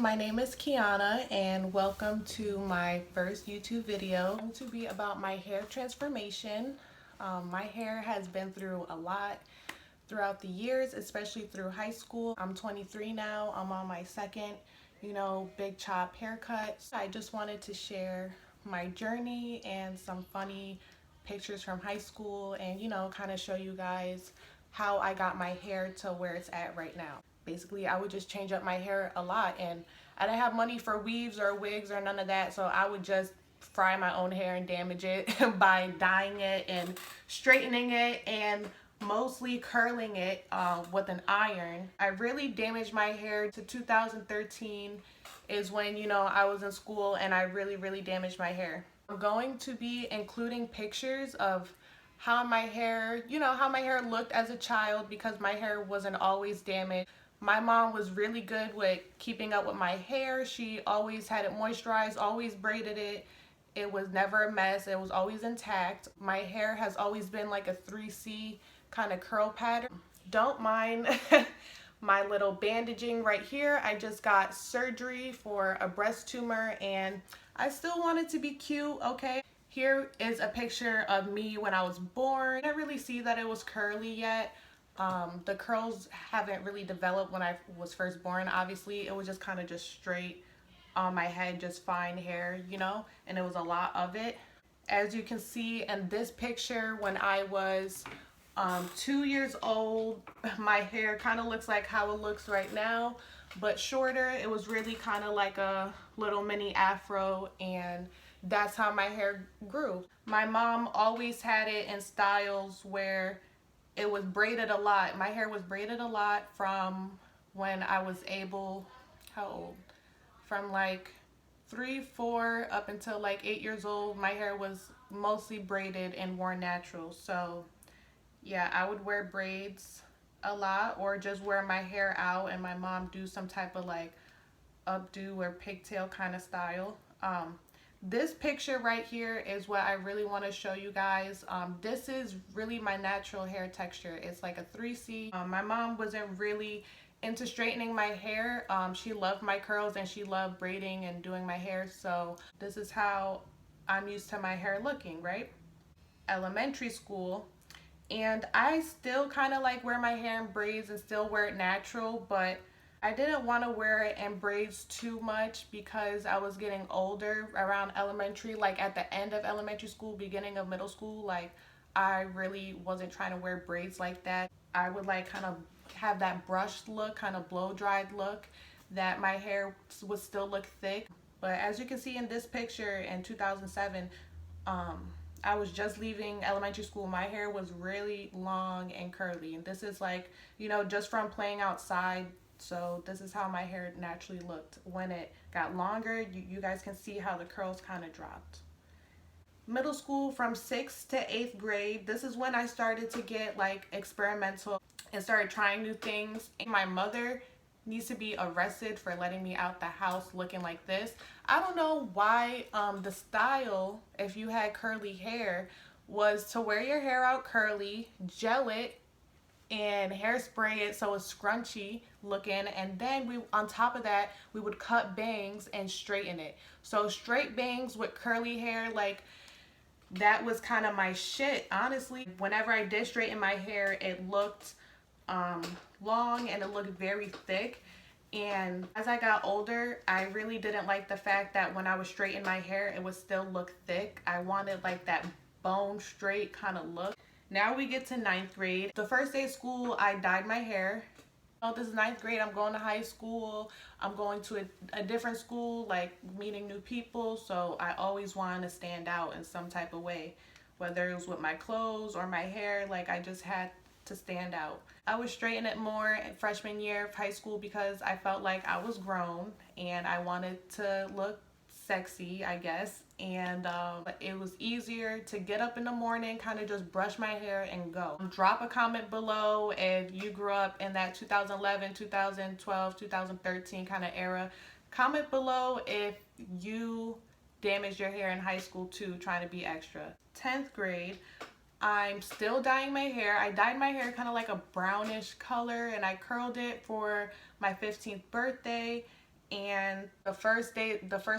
my name is Kiana and welcome to my first YouTube video. It's going to be about my hair transformation. My hair has been through a lot throughout the years, especially through high school. I'm 23 now. I'm on my second, big chop haircut. I just wanted to share my journey and some funny pictures from high school and, kind of show you guys how I got my hair to where it's at right now. Basically, I would just change up my hair a lot, and I didn't have money for weaves or wigs or none of that, so I would just fry my own hair and damage it by dyeing it and straightening it and mostly curling it with an iron. I really damaged my hair to 2013 is when, I was in school and I really damaged my hair. I'm going to be including pictures of how my hair, how my hair looked as a child because my hair wasn't always damaged. My mom was really good with keeping up with my hair. She always had it moisturized, always braided it. It was never a mess. It was always intact. My hair has always been like a 3C kind of curl pattern. Don't mind my little bandaging right here. I just got surgery for a breast tumor and I still want it to be cute, okay? Here is a picture of me when I was born. I didn't really see that it was curly yet. The curls haven't really developed when I was first born. Obviously, it was just kind of just straight on my head, just fine hair, and it was a lot of it. As you can see in this picture, when I was 2 years old, my hair kind of looks like how it looks right now, but shorter. It was really kind of like a little mini afro, and that's how my hair grew. My mom always had it in styles where it was braided a lot. My hair was braided a lot from when I was able, how old? From like 3, 4 up until like 8 years old. My hair was mostly braided and worn natural. So yeah, I would wear braids a lot or just wear my hair out and my mom do some type of like updo or pigtail kind of style. This picture right here is what I really want to show you guys. This is really my natural hair texture. It's like a 3C. My mom wasn't really into straightening my hair. She loved my curls and she loved braiding and doing my hair. So this is how I'm used to my hair looking, right? Elementary school. And I still kind of like wear my hair in braids and still wear it natural, but I didn't want to wear it in braids too much because I was getting older around elementary, like at the end of elementary school, beginning of middle school. Like I really wasn't trying to wear braids like that. I would like kind of have that brushed look, kind of blow dried look, that my hair would still look thick. But as you can see in this picture in 2007, I was just leaving elementary school. My hair was really long and curly, and this is like, just from playing outside. So this is how my hair naturally looked. When it got longer, you guys can see how the curls kind of dropped. Middle school, from 6th to 8th grade, this is when I started to get like experimental and started trying new things. My mother needs to be arrested for letting me out the house looking like this. I don't know why the style, if you had curly hair, was to wear your hair out curly, gel it, and hairspray it so it's scrunchy looking, and then on top of that we would cut bangs and straighten it. So straight bangs with curly hair, like that was kind of my shit, honestly. Whenever I did straighten my hair, it looked long and it looked very thick. And as I got older, I really didn't like the fact that when I was straightening my hair, it would still look thick. I wanted like that bone straight kind of look. Now we get to 9th grade. The first day of school, I dyed my hair. Oh, this is 9th grade. I'm going to high school. I'm going to a different school, like meeting new people. So I always wanted to stand out in some type of way, whether it was with my clothes or my hair. Like I just had to stand out. I was straightening it more in freshman year of high school because I felt like I was grown and I wanted to look sexy, I guess. And it was easier to get up in the morning, kind of just brush my hair and go. Drop a comment below if you grew up in that 2011, 2012, 2013 kind of era. Comment below if you damaged your hair in high school too, trying to be extra. 10th grade, I'm still dyeing my hair. I dyed my hair kind of like a brownish color and I curled it for my 15th birthday. And the first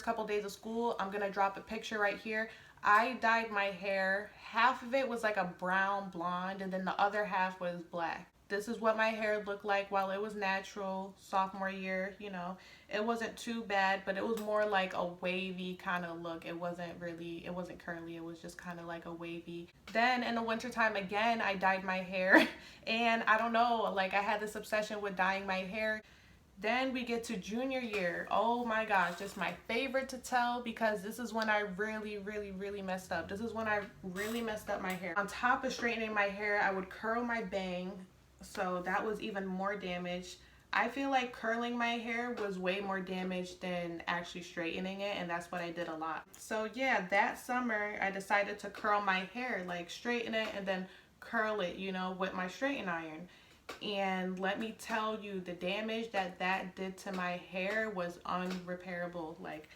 couple days of school, I'm gonna drop a picture right here. I dyed my hair. Half of it was like a brown blonde, and then the other half was black. This is what my hair looked like while it was natural, sophomore year. It wasn't too bad, but it was more like a wavy kind of look. It wasn't curly. It was just kind of like a wavy. Then in the wintertime, again, I dyed my hair. And I don't know, like I had this obsession with dyeing my hair. Then we get to junior year. Oh my gosh, just my favorite to tell, because this is when I really, really, really messed up. This is when I really messed up my hair. On top of straightening my hair, I would curl my bang. So that was even more damage. I feel like curling my hair was way more damage than actually straightening it, and that's what I did a lot. So yeah, that summer I decided to curl my hair, like straighten it and then curl it, with my straightening iron. And let me tell you, the damage that that did to my hair was unrepairable. Like,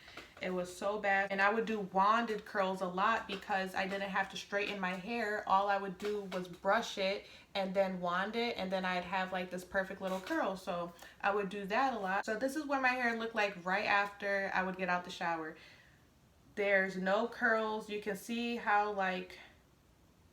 it was so bad. And I would do wanded curls a lot because I didn't have to straighten my hair. All I would do was brush it and then wand it, and then I'd have like this perfect little curl. So I would do that a lot. So this is what my hair looked like right after I would get out the shower. There's no curls. You can see how, like,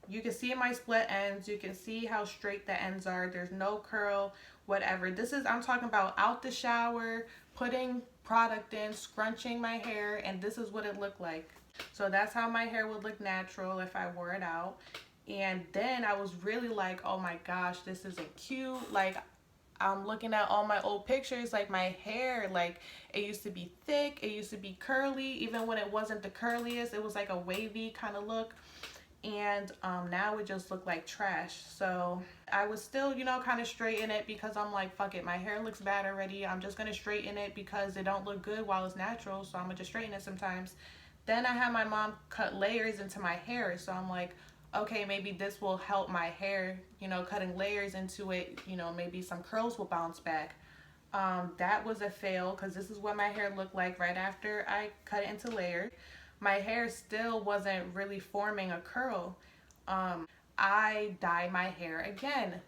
you can see my split ends. You can see how straight the ends are. There's no curl, whatever. I'm talking about out the shower, putting product in, scrunching my hair, and this is what it looked like. So that's how my hair would look natural if I wore it out. And then I was really like, oh my gosh, this isn't cute. Like, I'm looking at all my old pictures, like my hair, like it used to be thick, it used to be curly. Even when it wasn't the curliest, it was like a wavy kind of look. And now it just looked like trash. So I was still, kind of straighten it because I'm like, fuck it, my hair looks bad already. I'm just gonna straighten it because it don't look good while it's natural, so I'm gonna just straighten it sometimes. Then I had my mom cut layers into my hair, so I'm like, okay, maybe this will help my hair, cutting layers into it, maybe some curls will bounce back. That was a fail because this is what my hair looked like right after I cut it into layers. My hair still wasn't really forming a curl. I dyed my hair again.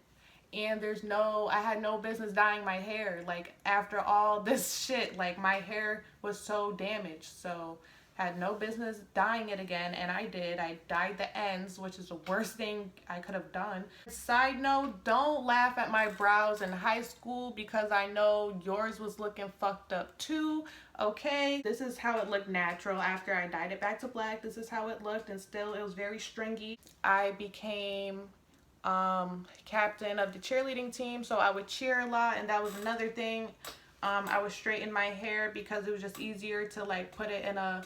And I had no business dyeing my hair. Like, after all this shit, like, my hair was so damaged. So had no business dyeing it again, and I did. I dyed the ends, which is the worst thing I could have done. Side note, don't laugh at my brows in high school because I know yours was looking fucked up too. Okay, this is how it looked natural after I dyed it back to black. This is how it looked, and still it was very stringy. I became captain of the cheerleading team, so I would cheer a lot, and that was another thing. I would straighten my hair because it was just easier to like put it in a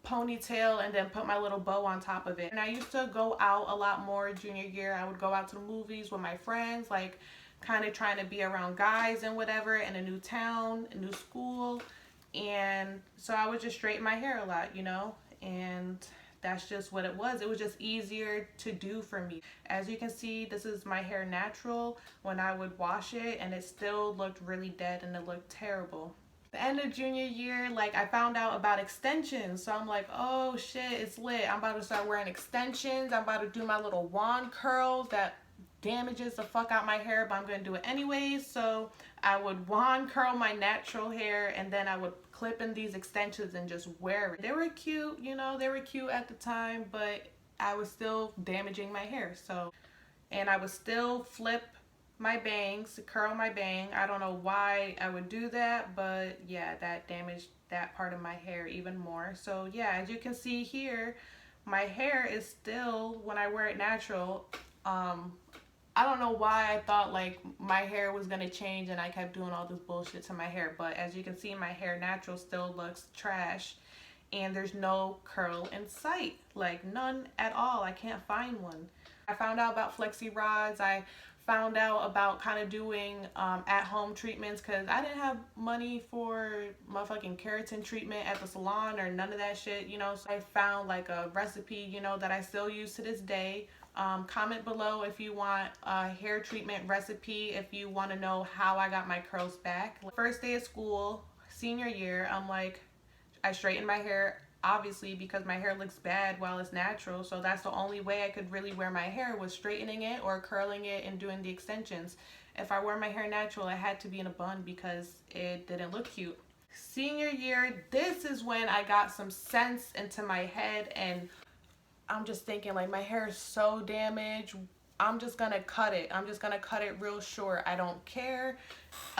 ponytail and then put my little bow on top of it. And I used to go out a lot more junior year. I would go out to the movies with my friends, like kind of trying to be around guys and whatever, in a new town, a new school. And so I would just straighten my hair a lot, and that's just what it was. It was just easier to do for me. As you can see, this is my hair natural when I would wash it, and it still looked really dead and it looked terrible. The end of junior year, like, I found out about extensions, so I'm like, oh shit, it's lit. I'm about to start wearing extensions. I'm about to do my little wand curls that damages the fuck out my hair, but I'm gonna do it anyways. So I would wand curl my natural hair, and then I would clip in these extensions and just wear it. They were cute, they were cute at the time, but I was still damaging my hair. So, and I would still flip my bangs, curl my bang. I don't know why I would do that, but yeah, that damaged that part of my hair even more. So yeah, as you can see here, my hair is still, when I wear it natural, I don't know why I thought like my hair was gonna change and I kept doing all this bullshit to my hair, but as you can see, my hair natural still looks trash, and there's no curl in sight, like none at all. I can't find one. I found out about flexi rods. I found out about kind of doing at-home treatments because I didn't have money for motherfucking keratin treatment at the salon or none of that shit, So I found like a recipe, that I still use to this day. Comment below if you want a hair treatment recipe, if you want to know how I got my curls back. First day of school, senior year, I straightened my hair, obviously, because my hair looks bad while it's natural. So that's the only way I could really wear my hair, was straightening it or curling it and doing the extensions. If I wear my hair natural, it had to be in a bun because it didn't look cute. Senior year, this is when I got some sense into my head, and I'm just thinking, like, my hair is so damaged. I'm just gonna cut it. I'm just gonna cut it real short. I don't care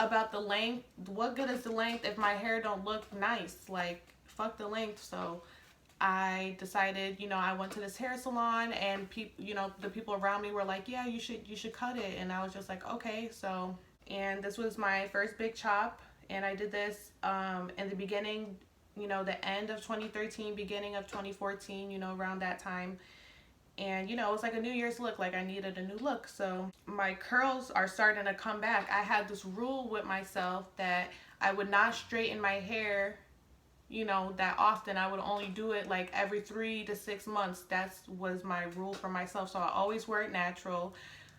about the length. What good is the length if my hair don't look nice? Like, fuck the length. So I decided, I went to this hair salon, and people, the people around me were like, yeah, you should cut it. And I was just like, okay. So, and this was my first big chop, and I did this in the beginning, the end of 2013, beginning of 2014, around that time. And it was like a New Year's look, like I needed a new look. So my curls are starting to come back. I had this rule with myself that I would not straighten my hair, that often. I would only do it like every 3 to 6 months. That was my rule for myself. So I always wear it natural.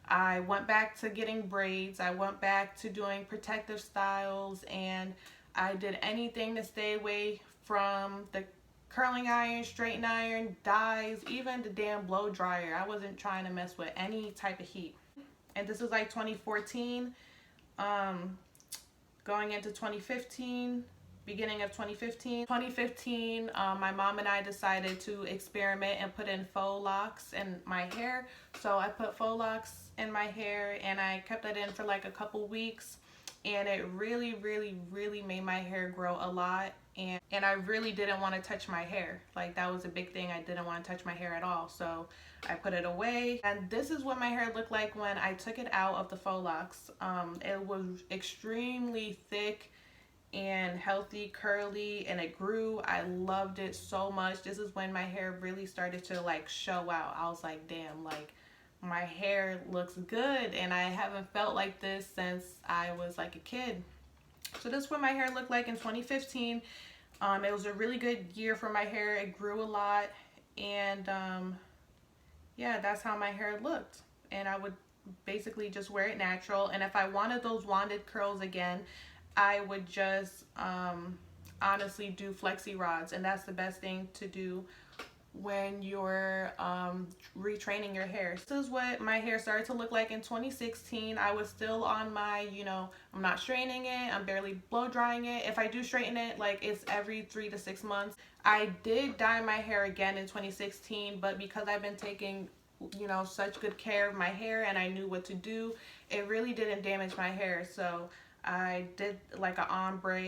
I went back to getting braids. I went back to doing protective styles, and I did anything to stay away from the curling iron, straighten iron, dyes, even the damn blow dryer. I wasn't trying to mess with any type of heat. And this is like 2014, going into 2015, beginning of 2015. 2015, my mom and I decided to experiment and put in faux locks in my hair. So I put faux locks in my hair, and I kept that in for like a couple weeks, and it really, really, really made my hair grow a lot. And I really didn't want to touch my hair. Like, that was a big thing. I didn't want to touch my hair at all. So I put it away. And this is what my hair looked like when I took it out of the faux locks. It was extremely thick and healthy, curly, and it grew. I loved it so much. This is when my hair really started to like show out. I was like, damn, like my hair looks good, and I haven't felt like this since I was like a kid. So this is what my hair looked like in 2015. It was a really good year for my hair. It grew a lot, and yeah, that's how my hair looked. And I would basically just wear it natural. And if I wanted those wanded curls again, I would just honestly do flexi rods, and that's the best thing to do when you're retraining your hair. This is what my hair started to look like in 2016. I was still on my, I'm not straightening it, I'm barely blow drying it. If I do straighten it, like, it's every 3 to 6 months. I did dye my hair again in 2016, but because I've been taking such good care of my hair, and I knew what to do, it really didn't damage my hair. So I did like an ombre,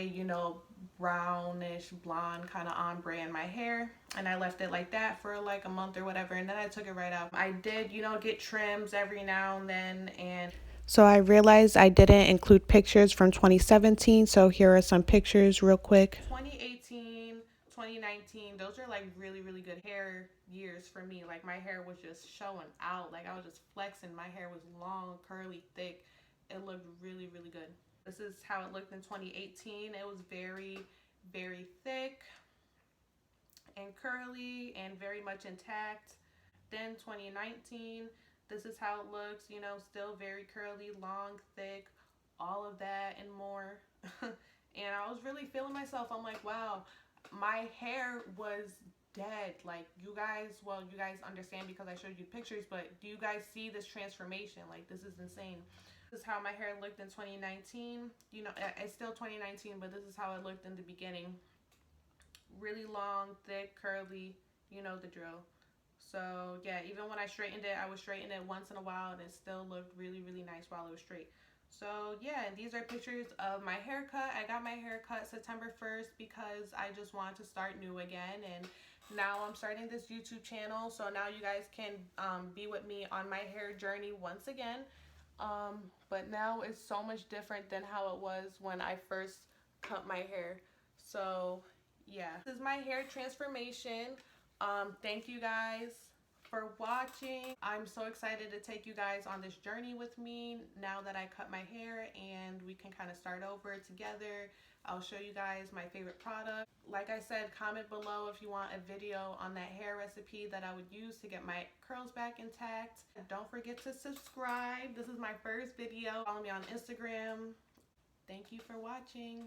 brownish blonde kind of ombre in my hair, and I left it like that for like a month or whatever, and then I took it right out. I did, get trims every now and then, and so I realized I didn't include pictures from 2017, so here are some pictures real quick. 2018, 2019, those are like really, really good hair years for me. Like, my hair was just showing out. Like, I was just flexing. My hair was long, curly, thick. It looked really, really good. This is how it looked in 2018. It was very, very thick and curly and very much intact. Then 2019, this is how it looks, still very curly, long, thick, all of that and more. And I was really feeling myself. I'm like, wow, my hair was dead. Like, you guys understand because I showed you pictures, but do you guys see this transformation? Like, this is insane. This is how my hair looked in 2019. It's still 2019, but this is how it looked in the beginning. Really long, thick, curly, the drill. So yeah, even when I straightened it, I would straighten it once in a while, and it still looked really, really nice while it was straight. So yeah, and these are pictures of my haircut. I got my haircut September 1st because I just wanted to start new again, and now I'm starting this YouTube channel, so now you guys can be with me on my hair journey once again. But now it's so much different than how it was when I first cut my hair. So yeah, this is my hair transformation. Thank you guys for watching. I'm so excited to take you guys on this journey with me now that I cut my hair, and we can kind of start over together. I'll show you guys my favorite product. Like I said, comment below if you want a video on that hair recipe that I would use to get my curls back intact. Don't forget to subscribe. This is my first video. Follow me on Instagram. Thank you for watching.